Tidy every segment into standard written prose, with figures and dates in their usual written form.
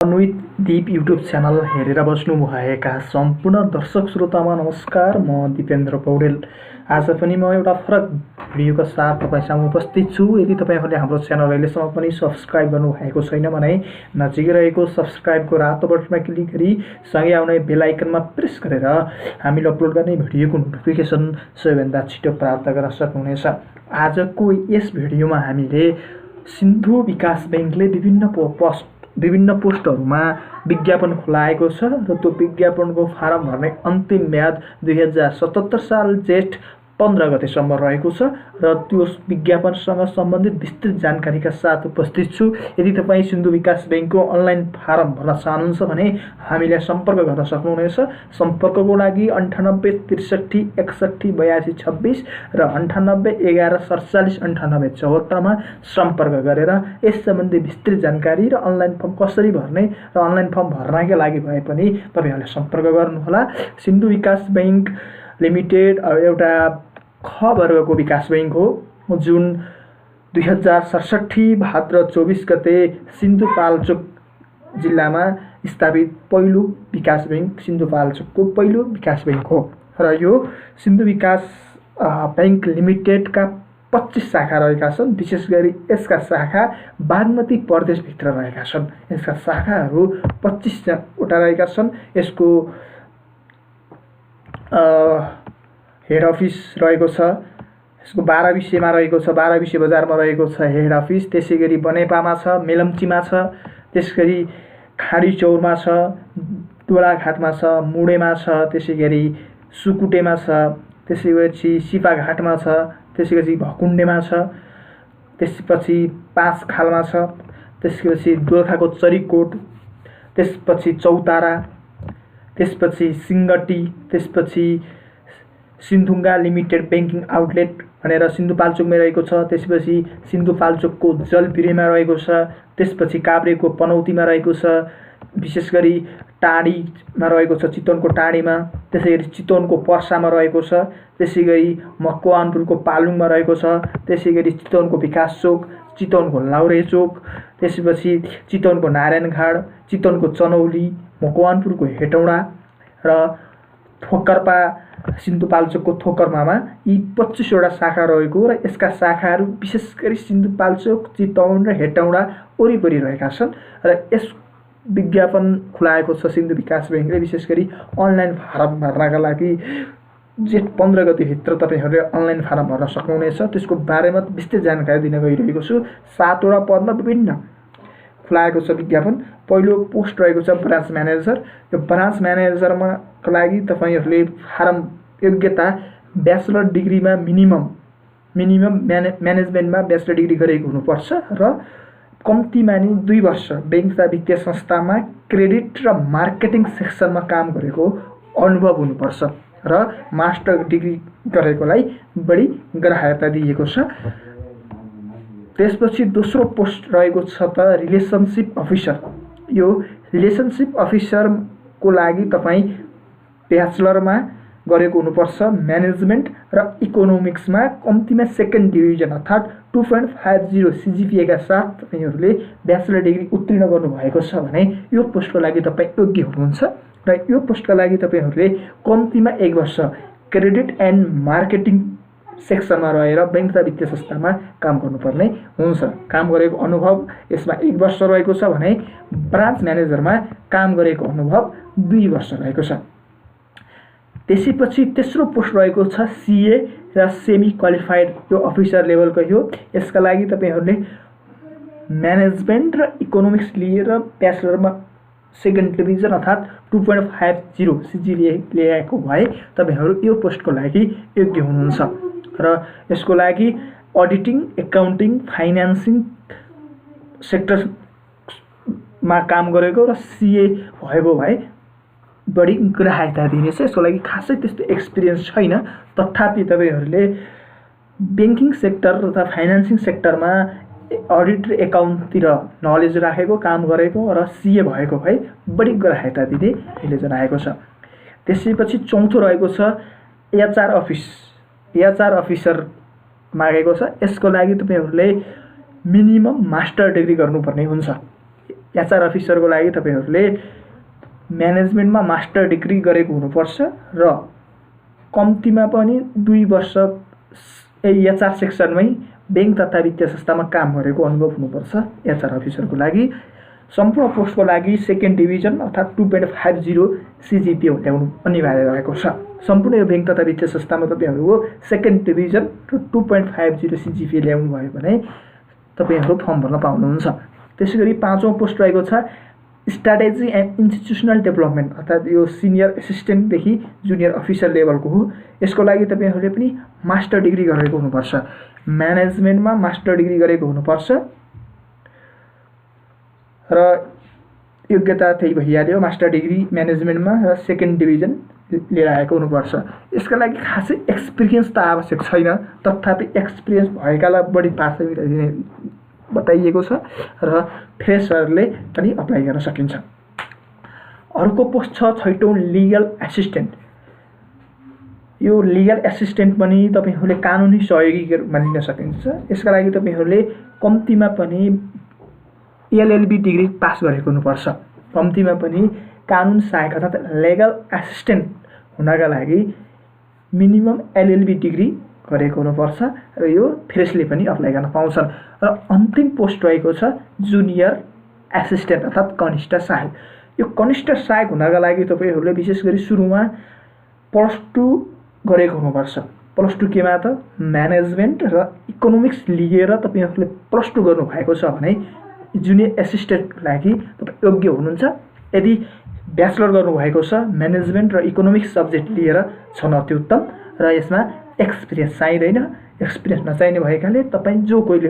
अनुहित दीप YouTube channel हेरेर बस्नुभएका सम्पूर्ण दर्शक श्रोतामा नमस्कार। म दिपेन्द्र पौडेल। आज पनि म एउटा फरक भिडियोका साथ तपाईसँग उपस्थित छु। यदि तपाईहरूले हाम्रो च्यानल अहिलेसम्म पनि सब्स्क्राइब गर्नुभएको छैन भने नजिकै रहेको सब्स्क्राइबको रातो बटनमा क्लिक गरी सँगै आउने बेल आइकनमा प्रेस गरेर हामीले अपलोड गर्ने भिडियोको नोटिफिकेसन सबैभन्दा छिटो प्राप्त गर्न सक्नुहुनेछ। आजको यस भिडियोमा हामीले सिन्धु विकास बैंकले विभिन्न पोस्टहरूमा विज्ञापन खुलाएको छ र त्यो विज्ञापनको फारम भर्ने अन्तिम म्याद 2077 साल जेठ 15 गतेसम्म रहेको छ र त्यो विज्ञापनसँग सम्बन्धित विस्तृत जानकारीका साथ उपस्थित छु। यदि तपाईँ सिन्धु विकास बैंकको अनलाइन फारम भर्न चाहनुहुन्छ भने हामीलाई सम्पर्क गर्न सक्नुहुनेछ। सम्पर्कको लागि 98 63 61 82 26 र 98 11 47 98 74 मा सम्पर्क गरेर यस सम्बन्धी विस्तृत जानकारी र अनलाइन फर्म कसरी भर्ने र अनलाइन फर्म भर्नका लागि भए पनि तपाईहरुले सम्पर्क गर्नुहोला। सिन्धु विकास बैंक लिमिटेड एउटा ख वर्गको विकास बैंक हो जुन 2067 भाद्र 24 गते सिन्धुपाल्चोक जिल्लामा स्थापित पहिलो विकास बैंक सिन्धुपाल्चोकको पहिलो विकास बैंक हो र यो सिन्धु विकास बैंक लिमिटेडका 25 शाखा रहेका छन्। विशेष गरी यसका शाखा बागमती प्रदेशभित्र रहेका छन्। यसका शाखाहरू 25 वटा रहेका छन्। यसको हेड अफिस रहेको छ। यसको 12 विषयमा रहेको छ। 12 विषय बजारमा रहेको छ हेड अफिस। त्यसैगरी बनेपामा छ, मेलम्चीमा छ, त्यसगरी खाडी चौरमा छ, दोलाघाटमा छ, मुडेमा छ, त्यसैगरी सुकुटेमा छ, त्यसैपछि सिपाघाटमा छ, त्यसैपछि भकुण्डेमा छ, त्यसपछि पाँचखालमा छ, त्यसपछि दोलखाको चरीकोट, त्यसपछि चौतारा, त्यसपछि सिंगटी, त्यसपछि सिन्धुङ्गा लिमिटेड बैंकिङ आउटलेट भनेर सिन्धुपाल्चोकमै रहेको छ। त्यसपछि सिन्धुपाल्चोकको जलपिरेमा रहेको छ। त्यसपछि काभ्रेको पनौतीमा रहेको छ। विशेष गरी टाढीमा रहेको छ, चितवनको टाढीमा। त्यसैगरी चितवनको पर्सामा रहेको छ। त्यसैगरी मकवानपुरको पालुङमा रहेको छ। त्यसैगरी चितवनको विकास चोक, चितवनको लाउरे चोक, त्यसपछि चितवनको नारायणघाट, चितवनको चनौली, मकवानपुरको हेटौडा र ठोकर्पा सिन्धुपाल्चोकको ठोकर्पामा यी 25 वटा शाखा रहेको र यसका शाखाहरू विशेष गरी सिन्धुपाल्चोक, चितवन र हेटौडा वरिपरि रहेका छन् र यस विज्ञापन खुलाएको छ सिन्धु विकास बैंकले। विशेष गरी अनलाइन फारम भर्नका लागि जेठ 15 गतेभित्र तपाईहरुले अनलाइन फारम भर्न सक्नुहुनेछ। त्यसको बारेमा विस्तृत जानकारी दिन गइरहेको छु। 7 वटा पदमा विभिन्न खुलाएको छ विज्ञापन। पहिलो पोस्ट रहेको छ ब्रान्च म्यानेजर। यो ब्रान्च म्यानेजरमा को लागि तपाईहरुले फारम योग्यता ब्याचलर डिग्रीमा मिनिमम म्यानेजमेन्टमा ब्याचलर डिग्री गरेको हुनुपर्छ र कम्तीमा नि 2 वर्ष बैंक तथा वित्तीय संस्थामा क्रेडिट र मार्केटिङ सेक्सनमा काम गरेको अनुभव हुनुपर्छ र मास्टर डिग्री गरेकोलाई बढी ग्राह्यता दिएको छ। त्यसपछि दोस्रो पोस्ट रहेको छ त रिलेसनशिप अफिसर। यो रिलेसनशिप अफिसरको लागि तपाई ब्याचलरमा गरेको हुनुपर्छ। म्यानेजमेन्ट र इकोनोमिक्समा कम्तीमा सेकेन्ड डिभिजन अर्थात् 2.50 सीजीपीए का साथ तपाईहरुले ब्याचलर डिग्री उत्तीर्ण गर्नुभएको छ भने यो पोस्टको लागि तपाई योग्य हुनुहुन्छ र यो पोस्टका लागि तपाईहरुले कम्तीमा 1 वर्ष क्रेडिट एन्ड मार्केटिङ सेक्सनमा रहेर बैंक तथा वित्तीय संस्थामा काम गर्नुपर्ने हुन्छ। काम गरेको अनुभव यसमा 1 वर्ष रहेको छ भने ब्रान्च म्यानेजरमा काम गरेको अनुभव 2 वर्ष रहेको छ। त्यसैपछि तेस्रो पोस्ट रहेको छ सीए र सेमी क्वालिफाइड। यो अफिसर लेभलको हो। यसका लागि तपाईहरुले म्यानेजमेन्ट र इकोनोमिक्स लिएर ब्याचलरमा सेकेन्ड डिभिजन अर्थात् 2.50 सीजीपीए ल्याएको भए तपाईहरु यो पोस्टको लागि योग्य हुनुहुन्छ र यसको लागि अडिटिङ, एकाउन्टिङ, फाइनान्सिङ सेक्टरमा काम गरेको र सीए भएको भए बढी ग्राह्यता दिनेछ। यसको लागि खासै त्यस्तो एक्सपिरियन्स छैन, तथापि तपाईहरुले बैंकिङ सेक्टर तथा फाइनान्सिङ सेक्टरमा अडिट र एकाउन्टतिर नलेज राखेको, काम गरेको र सीए भएको भए बढी ग्राह्यता दिने अहिले जनाएको छ। त्यसैपछि चौथो रहेको छ एचआर अफिस। एचआर अफिसर मागेको छ। यसको लागि तपाईहरुले मिनिमम मास्टर डिग्री गर्नुपर्ने हुन्छ। एचआर अफिसरको लागि तपाईहरुले म्यानेजमेन्टमा मास्टर डिग्री गरेको हुनुपर्छ र कम्तीमा पनि 2 वर्ष एचआर सेक्सनमै बैंक तथा वित्तीय संस्थामा काम गरेको अनुभव हुनुपर्छ एचआर अफिसरको लागि। सम्पूर्ण पोस्टको लागि सेकेन्ड डिभिजन अर्थात् 2.50 सिजिपिए ल्याउनु अनिवार्य रहेको छ। सम्पूर्ण यो बैंक तथा वित्तीय संस्थामा तपाईहरुको सेकेन्ड डिभिजन र 2.50 सिजिपिए ल्याउनु भयो भने तपाईहरु फर्म भर्न पाउनुहुन्छ। त्यसैगरी पाँचौं पोस्ट रहेको छ स्ट्र्याटेजी एन्ड इन्स्टिट्युसनल डेभलपमेन्ट अर्थात् यो सिनियर एसिस्टेन्ट देखि जुनियर अफिसर लेभलको हो। यसको लागि तपाईहरुले पनि मास्टर डिग्री गरेको हुनुपर्छ। म्यानेजमेन्टमा मास्टर डिग्री गरेको हुनुपर्छ र योग्यता त्यही भइहाल्यो मास्टर डिग्री म्यानेजमेन्टमा र सेकेन्ड डिभिजन लिएर आएको हुनुपर्छ। यसका लागि खासै एक्सपिरियन्स त आवश्यक छैन, तथापि एक्सपिरियन्स भएकालाई बढी प्राथमिकता दिने बताइएको छ र फ्रेसरले पनि अप्लाई गर्न सकिन्छ। अर्को पोस्ट छ छैटौं लिगल एसिस्टेन्ट। यो लिगल एसिस्टेन्ट पनि तपाईहरुले कानुनी सहयोगी रूपमा लिन सकिन्छ। यसका लागि तपाईहरुले कम्तीमा पनि एलएलबी डिग्री पास गरेको हुनुपर्छ। कम्तीमा पनि कानुन सहायक अर्थात् लिगल एसिस्टेन्ट हुनका लागि मिनिमम एलएलबी डिग्री गरेको हुनुपर्छ र यो फ्रेसले पनि अप्लाई गर्न पाउँछन्। र अन्तिम पोस्ट रहेको छ जुनियर एसिस्टेन्ट अर्थात् कनिष्ठ सहायक। यो कनिष्ठ सहायक हुनका लागि तपाईहरुले विशेष गरी सुरुमा +2 गरेको हुनुपर्छ। +2 केमा त म्यानेजमेन्ट र इकोनोमिक्स लिएर तपाईहरुले +2 गर्नु भएको छ भने जुनियर एसिस्टेन्टको लागि तपाई योग्य हुनुहुन्छ। यदि ब्याचलर गर्नु भएको छ म्यानेजमेन्ट र इकोनोमिक्स सब्जेक्ट लिएर छन् अति उत्तम र यसमा एक्सपिरियन्स चाहिँदैन। एक्सपिरियन्स नचाहिने भएकाले तपाई जो कोही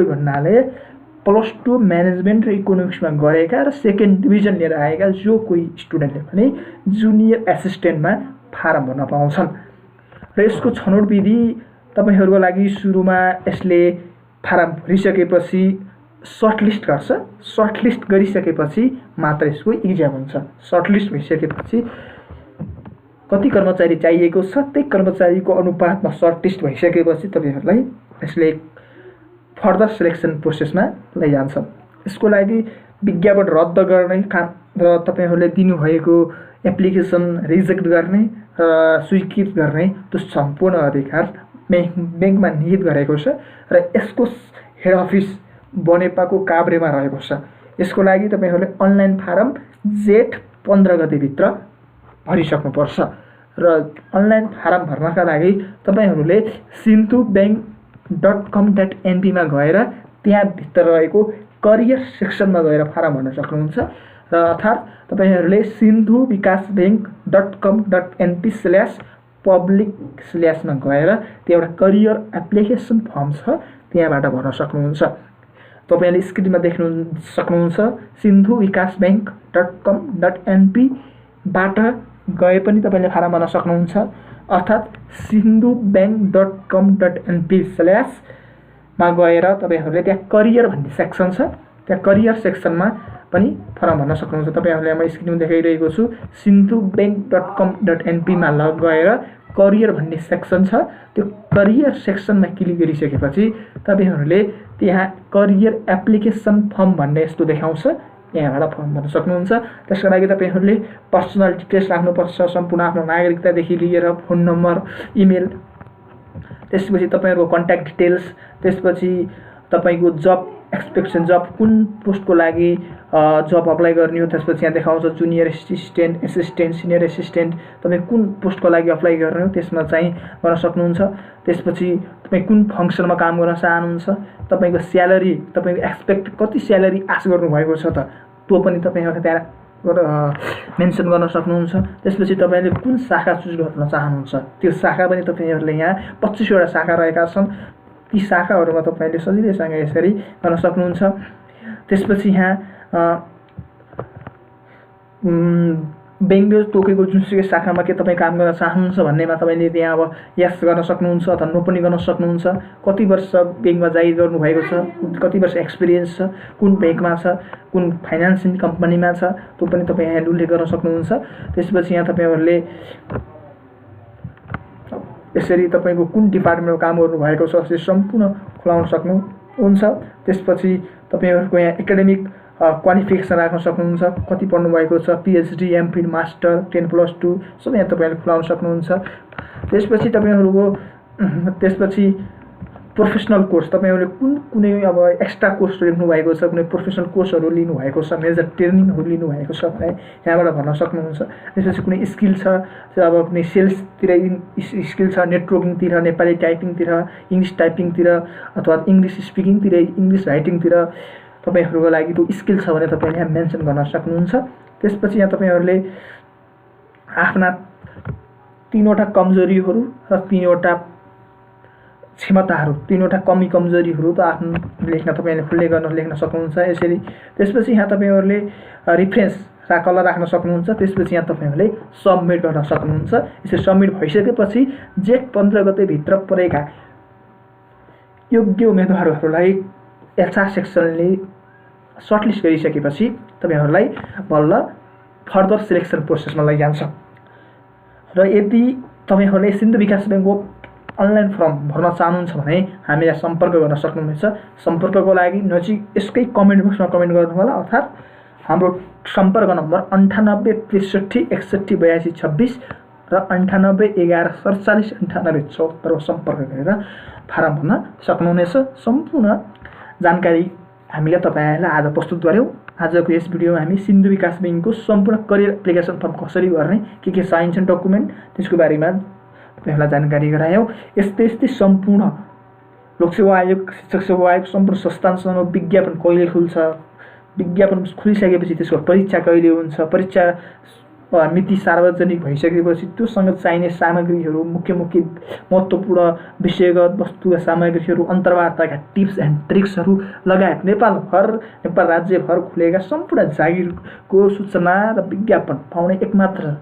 भन्नाले +2 म्यानेजमेन्ट र इकोनोमिक्समा गरेका र सेकेन्ड डिभिजन लिएर आएका जो कोही स्टुडेन्टले पनि जुनियर एसिस्टेन्टमा फारम भर्न पाउँछन्। र यसको छनौट विधि तपाईहरुको लागि सुरुमा यसले फारम भरिसकेपछि सर्टलिस्ट गर्छ। सर्टलिस्ट गरिसकेपछि मात्र यसको एक्जाम हुन्छ। सर्टलिस्ट भइसकेपछि कति कर्मचारी चाहिएको छ त्यही कर्मचारीको अनुपातमा सर्टलिस्ट भइसकेपछि तपाईहरुलाई यसले फर्दर सिलेक्सन प्रोसेसमा लैजान्छ। यसको लागि विज्ञापन रद्द गर्ने काम र तपाईहरुले दिनुभएको एप्लिकेसन रिजेक्ट गर्ने र स्वीकृत गर्ने त्यो सम्पूर्ण अधिकार बैंकमा निहित गरेको छ र यसको हेड अफिस बनेपाको काभ्रेमा रहेको छ। यसको लागि तपाईहरुले अनलाइन फारम जेठ 15 गते भित्र भरिसक्नुपर्छ र अनलाइन फारम भर्नका लागि तपाईहरुले sindhubank.com.np मा गएर त्यहाँ भित्र रहेको करियर सेक्सनमा गएर फारम भर्न सक्नुहुन्छ र अर्थात् तपाईहरुले sindhuvikasbank.com.np/public/ मा गएर त्यो एउटा करियर एप्लिकेसन फर्म छ त्यहाँबाट भर्न सक्नुहुन्छ। तपाईले स्क्रिनमा देख्न सक्नुहुन्छ sindhuvikasbank.com.np बाट गए पनि तपाईले फारम भर्न सक्नुहुन्छ अर्थात् sindhubank.com.np/ मा गएर तपाईहरुले त्यहाँ करियर भन्ने सेक्सन छ त्यहाँ करियर सेक्सनमा पनि फर्म भर्न सक्नुहुन्छ। तपाईहरुले म स्क्रिनमा देखाइरहेको छु sindhubank.com.np मा गएर करियर भन्ने सेक्सन छ। त्यो करियर सेक्सनमा क्लिक गरिसकेपछि तपाईहरुले त्यहाँ करियर एप्लिकेसन फर्म भन्ने यस्तो देखाउँछ यहाँबाट फर्म भर्न सक्नुहुन्छ। त्यसका लागि तपाईहरुले पर्सनल डिटेल्स राख्नुपर्छ सम्पूर्ण आफ्नो नागरिकतादेखि लिएर फोन नम्बर इमेल त्यसपछि तपाईहरुको कन्ट्याक्ट डिटेल्स त्यसपछि तपाईको जब एक्सपेक्टेसन जब कुन पोस्टको लागि जब अप्लाई गर्ने हो त्यसपछि यहाँ देखाउँछ junior assistant assistant senior assistant तपाई कुन पोस्टको लागि अप्लाई गर्ने हो त्यसमा चाहिँ गर्न सक्नुहुन्छ। त्यसपछि तपाई कुन फंक्सनमा काम गर्न चाहनुहुन्छ तपाईको स्यालेरी तपाईको एक्सपेक्ट कति स्यालेरी आश गर्नु भएको छ त त्यो पनि तपाईहरुले त्यहाँ मेन्सन गर्न सक्नुहुन्छ। त्यसपछि तपाईले कुन शाखा चुज गर्न चाहनुहुन्छ त्यो शाखा पनि तपाईहरुले यहाँ 25 वटा शाखा रहेका छन् ती शाखाहरुमा तपाईले सजिलैसँग यसरी गर्न सक्नुहुन्छ। त्यसपछि यहाँ बेंगले तोकेको जुनसुकै शाखामा के तपाई काम गर्न चाहनुहुन्छ भन्नेमा तपाईले त्यहाँ अब यस गर्न सक्नुहुन्छ अथवा नो पनि गर्न सक्नुहुन्छ। कति वर्ष बैंकमा जागिर गर्नु भएको छ कति वर्ष एक्सपिरियन्स छ कुन बैंकमा छ कुन फाइनान्सिङ कम्पनीमा छ त्यो पनि तपाई यहाँ उल्लेख गर्न सक्नुहुन्छ। त्यसपछि यहाँ तपाईहरुले यसरी तपाईको कुन डिपार्टमेन्टमा काम गर्नु भएको छ त्यो सम्पूर्ण खुलाउन सक्नुहुन्छ। त्यसपछि तपाईहरुको यहाँ एकाडेमिक क्वालिफिकेसन राख्न सक्नुहुन्छ, कति पढ्नुभएको छ, PhD, MPhil, मास्टर, 10+2 सबै यहाँ तपाईँले खुलाउन सक्नुहुन्छ। त्यसपछि प्रोफेसनल कोर्स तपाईँहरूले कुनै अब एक्स्ट्रा कोर्स लिनुभएको छ, कुनै प्रोफेसनल कोर्सहरू लिनुभएको छ, मेजर ट्रेनिङहरू लिनुभएको छ भने यहाँबाट भर्न सक्नुहुन्छ। त्यसपछि कुनै स्किल छ, अब कुनै सेल्सतिर स्किल छ, नेटवर्किङतिर, नेपाली टाइपिङतिर, इङ्ग्लिस टाइपिङतिर अथवा इङ्ग्लिस स्पिकिङतिर, इङ्ग्लिस राइटिङतिर तपाईँहरूको लागि त्यो स्किल छ भने तपाईँले यहाँ मेन्सन गर्न सक्नुहुन्छ। त्यसपछि यहाँ तपाईँहरूले आफ्ना 3वटा कमजोरीहरू र 3वटा क्षमताहरू, 3वटा कमी कमजोरीहरू त आफ्नो तपाईँले खुल्ने गर्न लेख्न सक्नुहुन्छ यसरी। त्यसपछि यहाँ तपाईँहरूले रिफरेन्स कलर राख्न सक्नुहुन्छ। त्यसपछि यहाँ तपाईँहरूले सबमिट गर्न सक्नुहुन्छ। यसरी सबमिट भइसकेपछि जेठ 15 गते भित्र परेका योग्य उम्मेदवारहरूलाई HR सेक्सनले सर्टलिस्ट गरिसकेपछि तपाईँहरूलाई बल्ल फर्दर सिलेक्सन प्रोसेसमा लैजान्छ। र यदि तपाईँहरूले सिन्धु विकास ब्याङ्कको अनलाइन फर्म भर्न चाहनुहुन्छ भने हामीलाई सम्पर्क गर्न सक्नुहुनेछ। सम्पर्कको लागि नजिक यसकै कमेन्ट बक्समा कमेन्ट गर्नु होला, अर्थात् हाम्रो सम्पर्क नम्बर 98 63 61 82 26 र 98 11 47 98 74 सम्पर्क गरेर फारम भर्न सक्नुहुनेछ। सम्पूर्ण जानकारी हामीले तपाईँहरूलाई आज प्रस्तुत गऱ्यौँ। आजको यस भिडियोमा हामी सिन्धु विकास ब्याङ्कको सम्पूर्ण करियर एप्लिकेसन फर्म कसरी भर्ने, के चाहिन्छन् डकुमेन्ट, त्यसको बारेमा तपाईँहरूलाई जानकारी गरायौँ। यस्तै सम्पूर्ण लोकसेवा आयोग, शिक्षक सेवा आयोग, सम्पूर्ण संस्थानसँग विज्ञापन कहिले खुल्छ, विज्ञापन खुलिसकेपछि त्यसको परीक्षा कहिले हुन्छ, परीक्षा मिति सार्वजनिक भइसकेपछि त्योसँग चाहिने सामग्रीहरू, मुख्य महत्त्वपूर्ण विषयगत वस्तुका सामग्रीहरू, अन्तर्वार्ताका टिप्स एन्ड ट्रिक्सहरू लगायत नेपाल राज्यभर खुलेका सम्पूर्ण जागिरको सूचना र विज्ञापन पाउने एकमात्र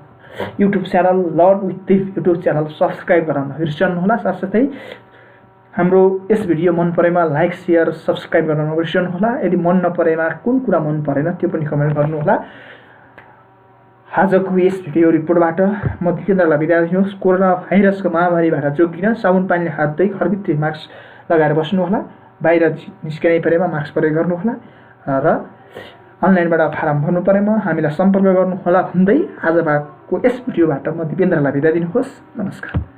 YouTube channel learn with thief YouTube channel subscribe गर्न नबिर्सनुहोला। साथसाथै हाम्रो यस भिडियो मन परेमा लाइक, सेयर, सब्सक्राइब गर्न नबिर्सनुहोला। यदि मन नपरेमा कुन कुरा मन परेन त्यो पनि कमेन्ट गर्नुहोला। आजको यस भिडियो रिपोर्टबाट म दिपेन्द्रलाई बिदा दिनुहोस्। कोरोना भाइरसको महामारीबाट जोगिन साबुन पानीले हात धोई घरभित्रै मास्क लगाएर बस्नुहोला। बाहिर निस्किनै परेमा मास्क प्रयोग गर्नुहोला र अनलाइनबाट फारम भर्नु परेमा हामीलाई सम्पर्क गर्नुहोला भन्दै आजको यस भिडियोबाट म दिपेन्द्रलाई बिदा दिनुहोस्। नमस्कार।